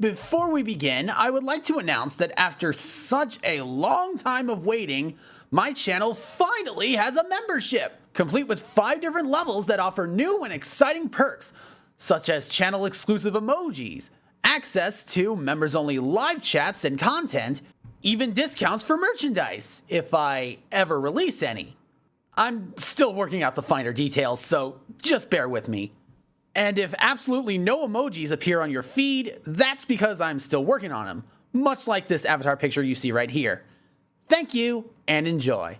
Before we begin, I would like to announce that after such a long time of waiting, my channel finally has a membership, complete with 5 different levels that offer new and exciting perks, such as channel-exclusive emojis, access to members-only live chats and content, even discounts for merchandise, if I ever release any. I'm still working out the finer details, so just bear with me. And if absolutely no emojis appear on your feed, that's because I'm still working on them, much like this avatar picture you see right here. Thank you, and enjoy.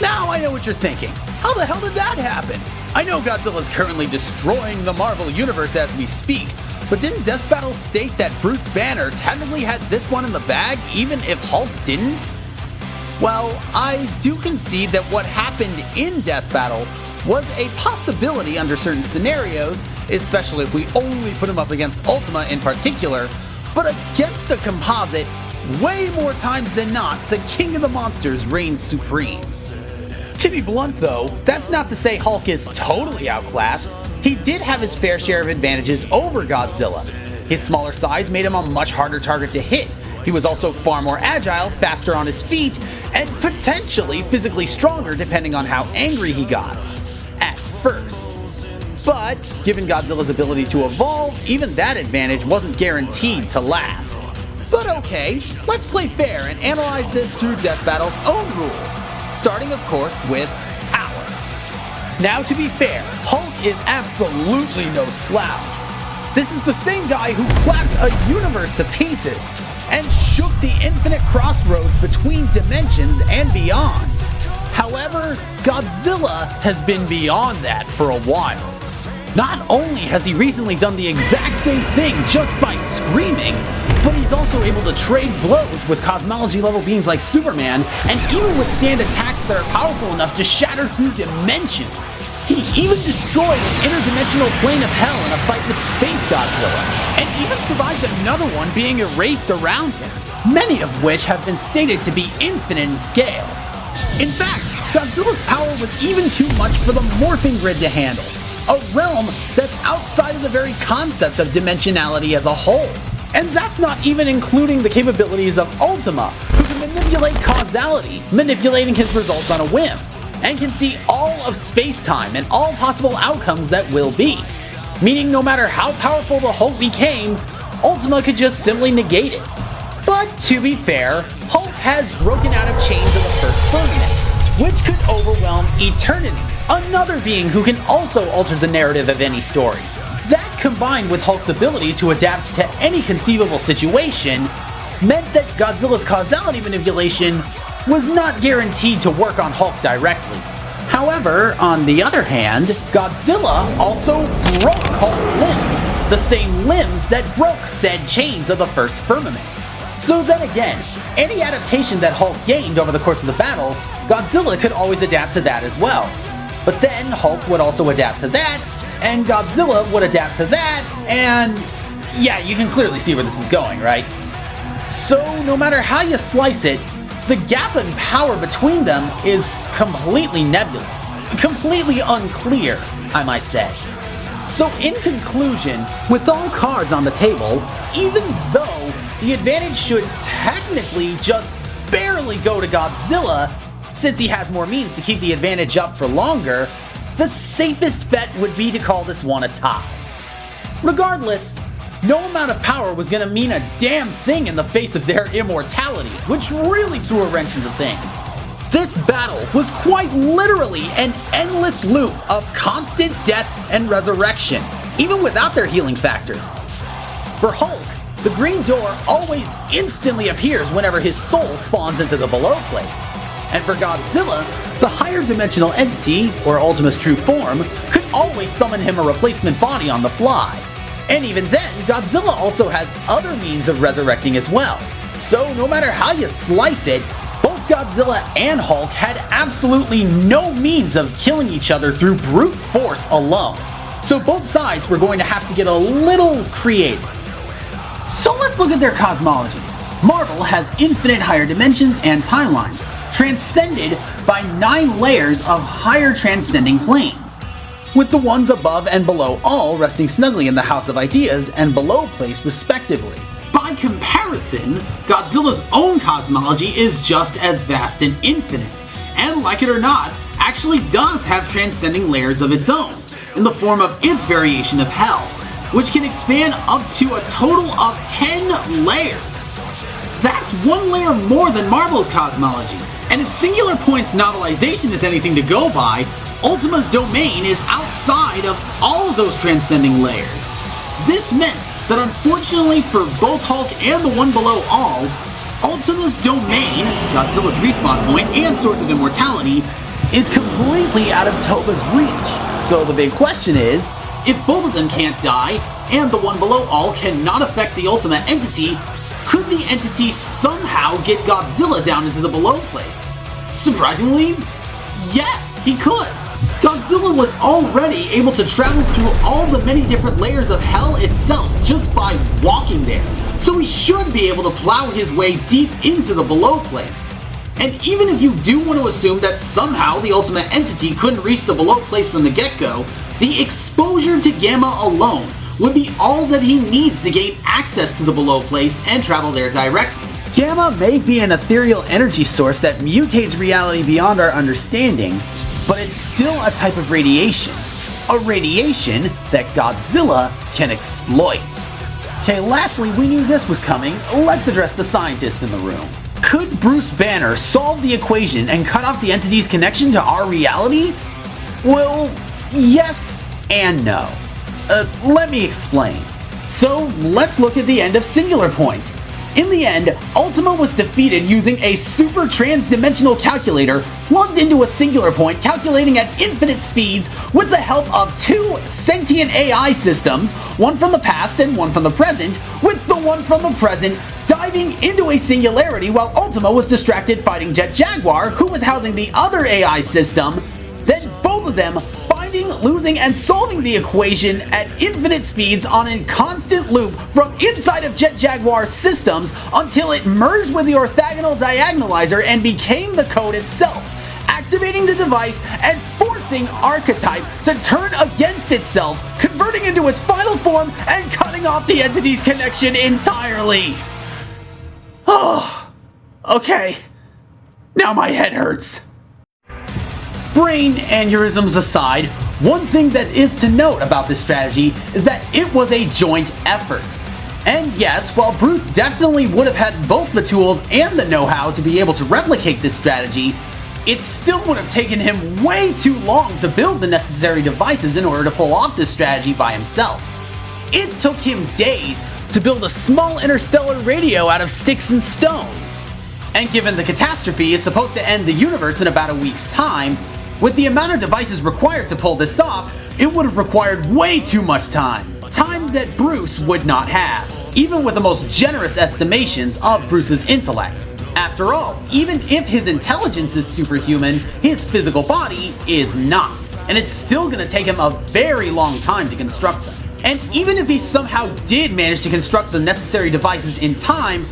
Now I know what you're thinking. How the hell did that happen? I know Godzilla's currently destroying the Marvel Universe as we speak, but didn't Death Battle state that Bruce Banner technically had this one in the bag, even if Hulk didn't? Well, I do concede that what happened in Death Battle was a possibility under certain scenarios, especially if we only put him up against Ultima in particular, but against a composite, way more times than not, the King of the Monsters reigns supreme. To be blunt though, that's not to say Hulk is totally outclassed. He did have his fair share of advantages over Godzilla. His smaller size made him a much harder target to hit. He was also far more agile, faster on his feet, and potentially physically stronger depending on how angry he got. At first. But, given Godzilla's ability to evolve, even that advantage wasn't guaranteed to last. But okay, let's play fair and analyze this through Death Battle's own rules, starting of course with power. Now to be fair, Hulk is absolutely no slouch. This is the same guy who clapped a universe to pieces and shook the infinite crossroads between dimensions and beyond. However, Godzilla has been beyond that for a while. Not only has he recently done the exact same thing just by screaming, but he's also able to trade blows with cosmology level beings like Superman and even withstand attacks that are powerful enough to shatter through dimensions. He even destroyed an interdimensional plane of hell in a fight with Space Godzilla, and even survived another one being erased around him, many of which have been stated to be infinite in scale. In fact, Godzilla's power was even too much for the morphing grid to handle, a realm that's outside of the very concept of dimensionality as a whole. And that's not even including the capabilities of Ultima, who can manipulate causality, manipulating his results on a whim, and can see all of space-time and all possible outcomes that will be. Meaning no matter how powerful the Hulk became, Ultima could just simply negate it. But to be fair, Hulk has broken out of chains of the first firmament, which could overwhelm Eternity, another being who can also alter the narrative of any story. That combined with Hulk's ability to adapt to any conceivable situation meant that Godzilla's causality manipulation was not guaranteed to work on Hulk directly. However, on the other hand, Godzilla also broke Hulk's limbs, the same limbs that broke said chains of the first firmament. So then again, any adaptation that Hulk gained over the course of the battle, Godzilla could always adapt to that as well. But then Hulk would also adapt to that, and Godzilla would adapt to that, and yeah, you can clearly see where this is going, right? So no matter how you slice it, the gap in power between them is completely nebulous, completely unclear, I might say. So in conclusion, with all cards on the table, even though the advantage should technically just barely go to Godzilla, since he has more means to keep the advantage up for longer, the safest bet would be to call this one a tie. Regardless, no amount of power was going to mean a damn thing in the face of their immortality, which really threw a wrench into things. This battle was quite literally an endless loop of constant death and resurrection, even without their healing factors. For Hulk, the green door always instantly appears whenever his soul spawns into the below place. And for Godzilla, the higher dimensional entity, or Ultima's true form, could always summon him a replacement body on the fly. And even then, Godzilla also has other means of resurrecting as well. So no matter how you slice it, both Godzilla and Hulk had absolutely no means of killing each other through brute force alone. So both sides were going to have to get a little creative. So let's look at their cosmology. Marvel has infinite higher dimensions and timelines, transcended by 9 layers of higher transcending planes. with the ones above and below all resting snugly in the House of Ideas and below place respectively. By comparison, Godzilla's own cosmology is just as vast and infinite, and like it or not, actually does have transcending layers of its own, in the form of its variation of hell, which can expand up to a total of 10 layers. That's one layer more than Marvel's cosmology, and if Singular Point's novelization is anything to go by, Ultima's domain is outside of all of those transcending layers. This meant that unfortunately for both Hulk and the one below all, Ultima's domain, Godzilla's respawn point and source of immortality, is completely out of Toba's reach. So the big question is, if both of them can't die, and the one below all cannot affect the Ultima entity, could the entity somehow get Godzilla down into the below place? Surprisingly, yes, he could. Godzilla was already able to travel through all the many different layers of hell itself just by walking there, so he should be able to plow his way deep into the below place. And even if you do want to assume that somehow the Ultima entity couldn't reach the below place from the get-go, the exposure to Gamma alone would be all that he needs to gain access to the below place and travel there directly. Gamma may be an ethereal energy source that mutates reality beyond our understanding, but it's still a type of radiation. A radiation that Godzilla can exploit. Okay, lastly, we knew this was coming. Let's address the scientist in the room. Could Bruce Banner solve the equation and cut off the entity's connection to our reality? Well, yes and no. Let me explain. So, let's look at the end of Singular Point. In the end, Ultima was defeated using a super trans-dimensional calculator plugged into a singular point calculating at infinite speeds with the help of two sentient AI systems, one from the past and one from the present, with the one from the present diving into a singularity while Ultima was distracted fighting Jet Jaguar, who was housing the other AI system. Then both of them finding, losing, and solving the equation at infinite speeds on a constant loop from inside of Jet Jaguar's systems until it merged with the orthogonal diagonalizer and became the code itself, activating the device and forcing Archetype to turn against itself, converting into its final form and cutting off the entity's connection entirely. Oh, okay. Now my head hurts. Brain aneurysms aside, one thing that is to note about this strategy is that it was a joint effort. And yes, while Bruce definitely would have had both the tools and the know-how to be able to replicate this strategy, it still would have taken him way too long to build the necessary devices in order to pull off this strategy by himself. It took him days to build a small interstellar radio out of sticks and stones. And given the catastrophe is supposed to end the universe in about a week's time, with the amount of devices required to pull this off, it would have required way too much time. Time that Bruce would not have, even with the most generous estimations of Bruce's intellect. After all, even if his intelligence is superhuman, his physical body is not, and it's still gonna take him a very long time to construct them. And even if he somehow did manage to construct the necessary devices in time,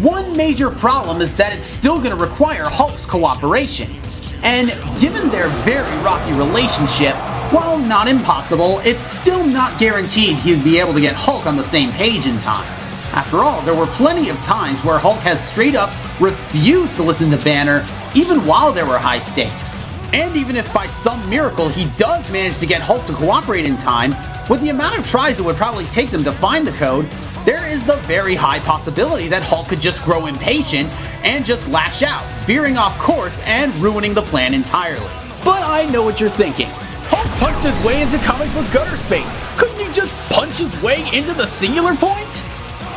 one major problem is that it's still gonna require Hulk's cooperation. And given their very rocky relationship, while not impossible, it's still not guaranteed he'd be able to get Hulk on the same page in time. After all, there were plenty of times where Hulk has straight up refused to listen to Banner, even while there were high stakes. And even if by some miracle he does manage to get Hulk to cooperate in time, with the amount of tries it would probably take them to find the code, there is the very high possibility that Hulk could just grow impatient and just lash out, veering off course and ruining the plan entirely. But I know what you're thinking. Hulk punched his way into comic book gutter space. Couldn't he just punch his way into the singular point?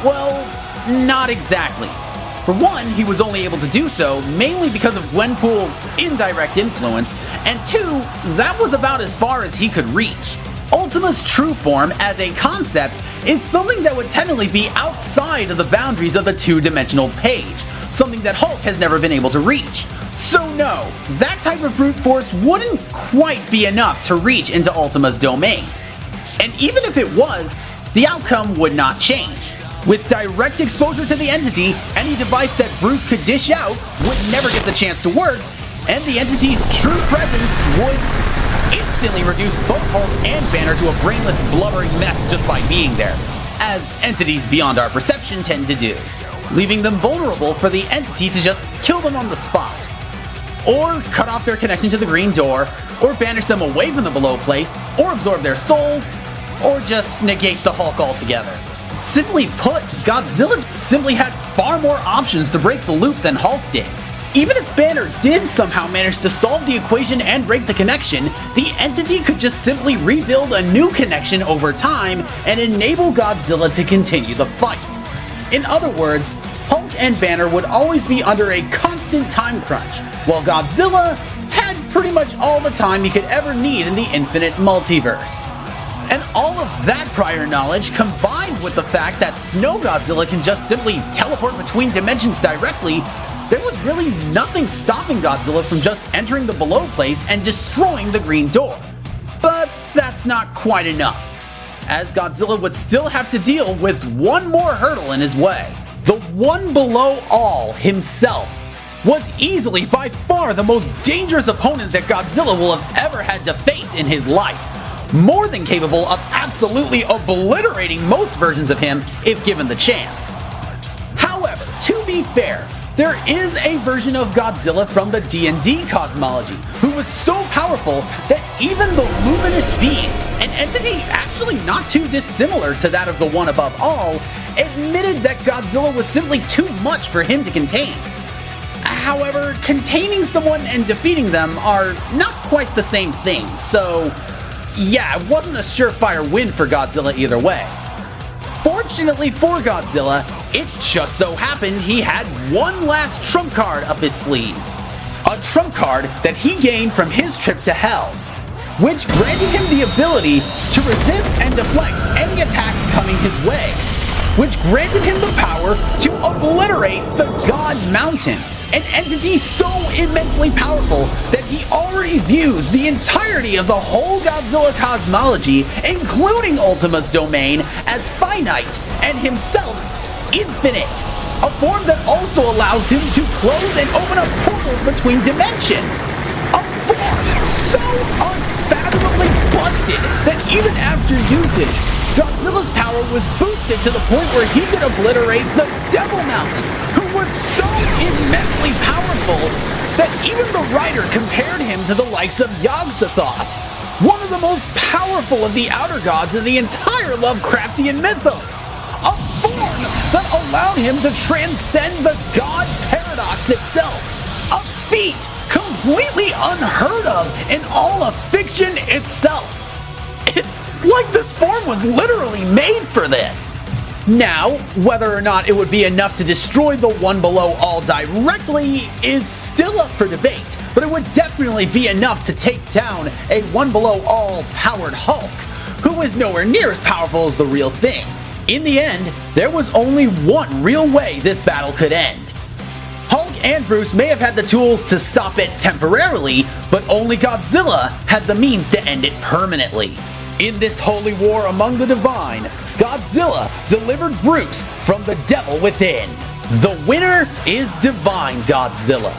Well, not exactly. For one, he was only able to do so mainly because of Gwenpool's indirect influence, and two, that was about as far as he could reach. Ultima's true form as a concept is something that would technically be outside of the boundaries of the two-dimensional page, something that Hulk has never been able to reach. So no, that type of brute force wouldn't quite be enough to reach into Ultima's domain. And even if it was, the outcome would not change. With direct exposure to the entity, any device that Bruce could dish out would never get the chance to work, and the entity's true presence would instantly reduced both Hulk and Banner to a brainless, blubbering mess just by being there, as entities beyond our perception tend to do, leaving them vulnerable for the entity to just kill them on the spot, or cut off their connection to the green door, or banish them away from the below place, or absorb their souls, or just negate the Hulk altogether. Simply put, Godzilla simply had far more options to break the loop than Hulk did. Even if Banner did somehow manage to solve the equation and break the connection, the entity could just simply rebuild a new connection over time and enable Godzilla to continue the fight. In other words, Hulk and Banner would always be under a constant time crunch, while Godzilla had pretty much all the time he could ever need in the infinite multiverse. And all of that prior knowledge, combined with the fact that Snow Godzilla can just simply teleport between dimensions directly, there was really nothing stopping Godzilla from just entering the below place and destroying the green door. But that's not quite enough, as Godzilla would still have to deal with one more hurdle in his way. The one below all himself was easily by far the most dangerous opponent that Godzilla will have ever had to face in his life. More than capable of absolutely obliterating most versions of him if given the chance. However, to be fair, there is a version of Godzilla from the D&D Cosmology who was so powerful that even the Luminous Being, an entity actually not too dissimilar to that of the one above all, admitted that Godzilla was simply too much for him to contain. However, containing someone and defeating them are not quite the same thing, so yeah, it wasn't a surefire win for Godzilla either way. Fortunately for Godzilla, it just so happened he had one last trump card up his sleeve. A trump card that he gained from his trip to Hell, which granted him the ability to resist and deflect any attacks coming his way, which granted him the power to obliterate the God Mountain, an entity so immensely powerful that he already views the entirety of the whole Godzilla cosmology, including Ultima's domain, as finite and himself infinite, a form that also allows him to close and open up portals between dimensions, a form so unfathomably busted that even after usage, Godzilla's power was boosted to the point where he could obliterate the Devil Mountain, who was so immensely powerful that even the writer compared him to the likes of Yog-Sothoth, one of the most powerful of the outer gods in the entire Lovecraftian mythos, a form that allowed him to transcend the God paradox itself, a feat completely unheard of in all of fiction itself. It's like this form was literally made for this. Now, whether or not it would be enough to destroy the one below all directly is still up for debate, but it would definitely be enough to take down a one below all powered Hulk, who is nowhere near as powerful as the real thing. In the end, there was only one real way this battle could end. Hulk and Bruce may have had the tools to stop it temporarily, but only Godzilla had the means to end it permanently. In this holy war among the divine, Godzilla delivered Bruce from the devil within. The winner is Divine Godzilla.